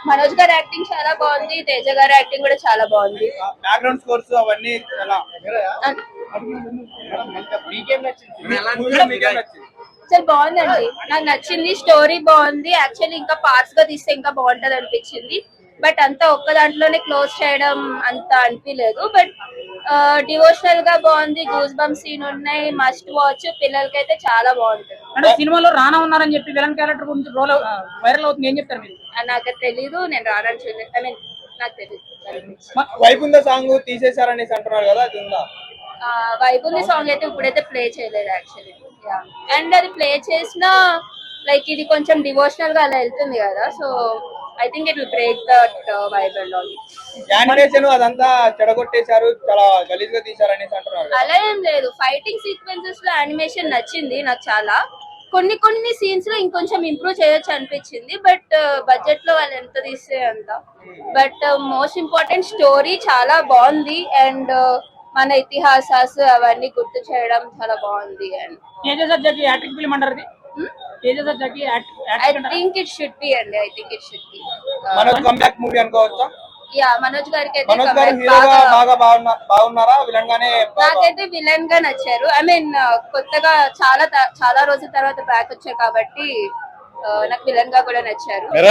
మనోజ్ గారి యాక్టింగ్ చాలా బాగుంది, తేజ గారి యాక్టింగ్ కూడా చాలా బాగుంది. బ్యాక్గ్రౌండ్ స్కోర్స్ అవన్నీ ఎలా చాలా బాగుందండి, నాకు నచ్చింది. స్టోరీ బాగుంది, యాక్చువల్లీ ఇంకా పార్ట్స్ గా తీస్తే ఇంకా బాగుంటది అనిపించింది. బట్ అంతా ఒక్క దాంట్లోనే క్లోజ్ చేయడం అంత అనిపించలేదు. బట్ డివోషనల్ గా బాగుంది, గూస్ బంప్ సీన్ ఉన్నాయి, మస్ట్ వాచ్. పిల్లలకైతే చాలా బాగుంటుంది. అంటే సినిమాలో రానా ఉన్నారని చెప్పి విలన్ క్యారెక్టర్ గురించి రోల్ వైరల్ అవుతుంది, ఏం చెప్తారు మీరు? నాకు తెలీదు, నేను రానని చూడలేదు. ఐ మీన్ నాకు తెలీదు. వైపుంద సాంగ్ తీసేశారనేసి అంటున్నారు కదా, అది ఉందా? వైబుల్ని సాంగ్ అయితే ఇప్పుడైతే ప్లే చేయలేదు యాక్చువల్లీ. అండ్ అది ప్లే చేసిన లైక్ ఇది కొంచెం డివోషనల్ గా అలా వెళ్తుంది కదా, so I think it will break that vibe and all. Animation అదంతా చెడగొట్టేశారు, చాలా గలీజ్ గా తీశారనేసి అంటున్నారు. అలా ఏం లేదు, ఫైటింగ్ సీక్వెన్సెస్ లో యానిమేషన్ నచ్చింది నాకు చాలా. కొన్ని సీన్స్ లో ఇంకొంచెం ఇంప్రూవ్ చేయొచ్చు అనిపించింది. బట్ బడ్జెట్ లో వాళ్ళు ఎంత తీస్తే అంత. బట్ మోస్ట్ ఇంపార్టెంట్ స్టోరీ చాలా బాగుంది. అండ్ మన ఇతిహాసాలు అవన్నీ గుర్తు చేయడం చాలా బాగుంది. And I think it should be అండి, I think it should be. Manoj comeback movie అనుకోవచ్చా? యా, మనోజ్ గారికి అయితే మనోజ్ గారు హీరోగా బాగున్నారా, విలన్ గానే? నాకైతే విలన్ గా నచ్చారు. ఐ మీన్ కొత్తగా చాలా రోజుల తర్వాత బ్యాక్ వచ్చారు కాబట్టి నాకు విలన్ గా కూడా నచ్చారు.